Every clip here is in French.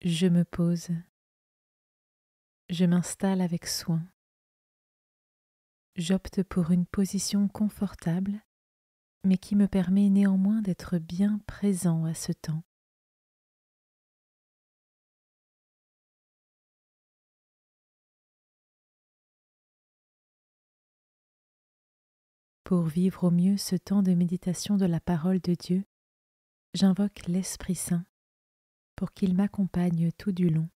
Je me pose, je m'installe avec soin. J'opte pour une position confortable, mais qui me permet néanmoins d'être bien présent à ce temps. Pour vivre au mieux ce temps de méditation de la parole de Dieu, j'invoque l'Esprit Saint pour qu'il m'accompagne tout du long.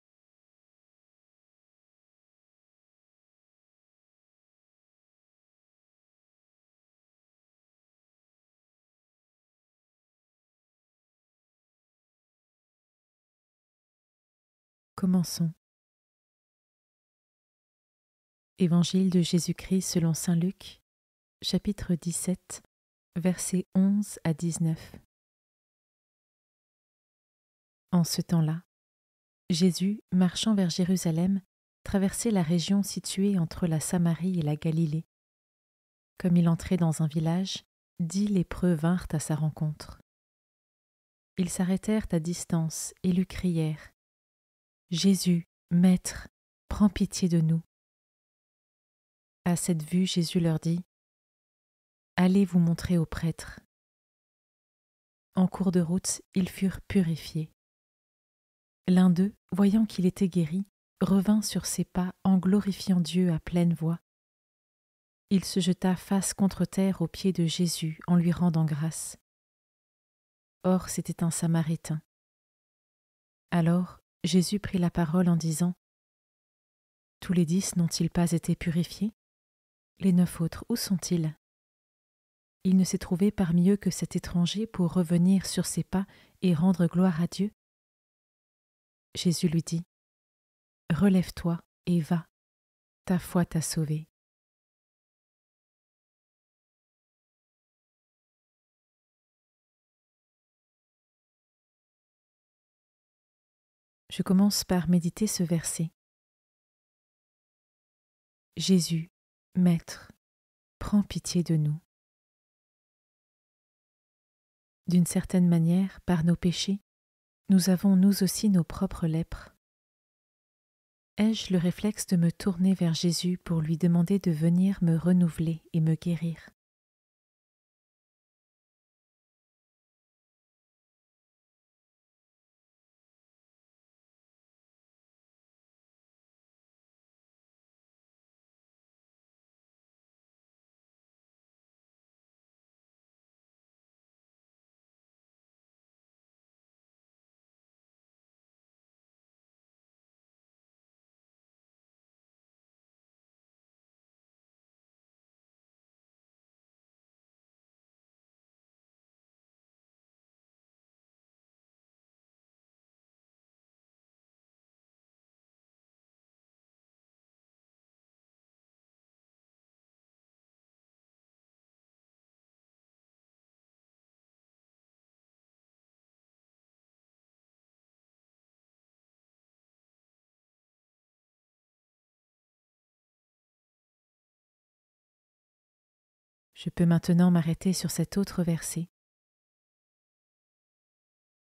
Commençons. Évangile de Jésus-Christ selon saint Luc, chapitre 17, versets 11 à 19. En ce temps-là, Jésus, marchant vers Jérusalem, traversait la région située entre la Samarie et la Galilée. Comme il entrait dans un village, 10 lépreux vinrent à sa rencontre. Ils s'arrêtèrent à distance et lui crièrent : « Jésus, Maître, prends pitié de nous. » À cette vue, Jésus leur dit : « Allez vous montrer aux prêtres. » En cours de route, ils furent purifiés. L'un d'eux, voyant qu'il était guéri, revint sur ses pas en glorifiant Dieu à pleine voix. Il se jeta face contre terre aux pieds de Jésus en lui rendant grâce. Or, c'était un Samaritain. Alors, Jésus prit la parole en disant : « Tous les 10 n'ont-ils pas été purifiés ? Les 9 autres, où sont-ils ? Il ne s'est trouvé parmi eux que cet étranger pour revenir sur ses pas et rendre gloire à Dieu. » Jésus lui dit : « Relève-toi et va, ta foi t'a sauvé. » Je commence par méditer ce verset. Jésus, Maître, prends pitié de nous. D'une certaine manière, par nos péchés, nous avons nous aussi nos propres lèpres. Ai-je le réflexe de me tourner vers Jésus pour lui demander de venir me renouveler et me guérir ? Je peux maintenant m'arrêter sur cet autre verset.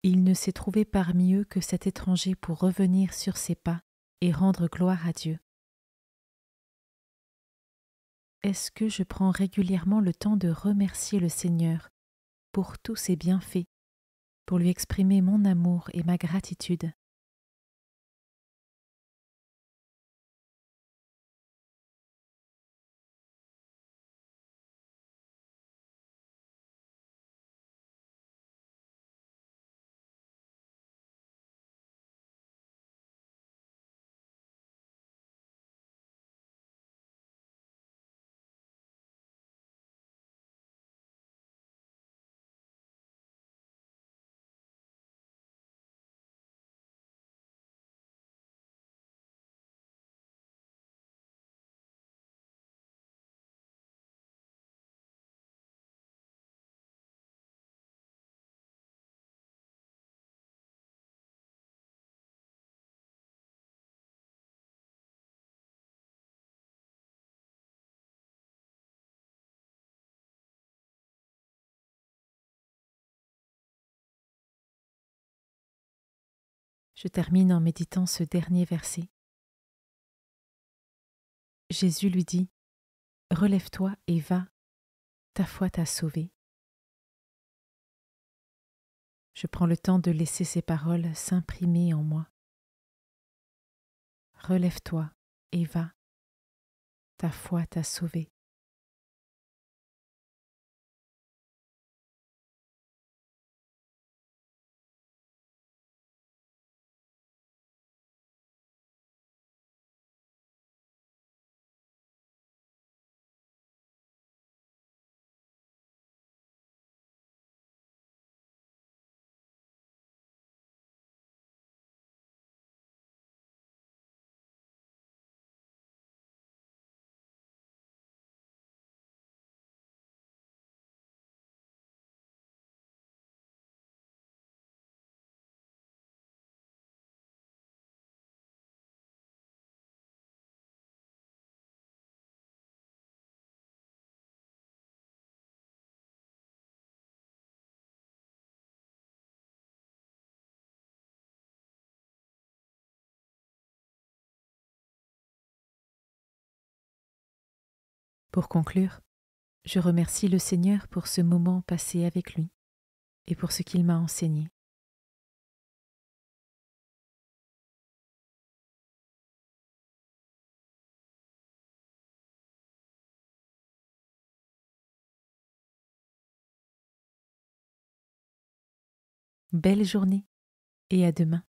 Il ne s'est trouvé parmi eux que cet étranger pour revenir sur ses pas et rendre gloire à Dieu. Est-ce que je prends régulièrement le temps de remercier le Seigneur pour tous ses bienfaits, pour lui exprimer mon amour et ma gratitude ? Je termine en méditant ce dernier verset. Jésus lui dit : « Relève-toi et va, ta foi t'a sauvé. » Je prends le temps de laisser ces paroles s'imprimer en moi. Relève-toi et va, ta foi t'a sauvé. Pour conclure, je remercie le Seigneur pour ce moment passé avec lui et pour ce qu'il m'a enseigné. Belle journée et à demain.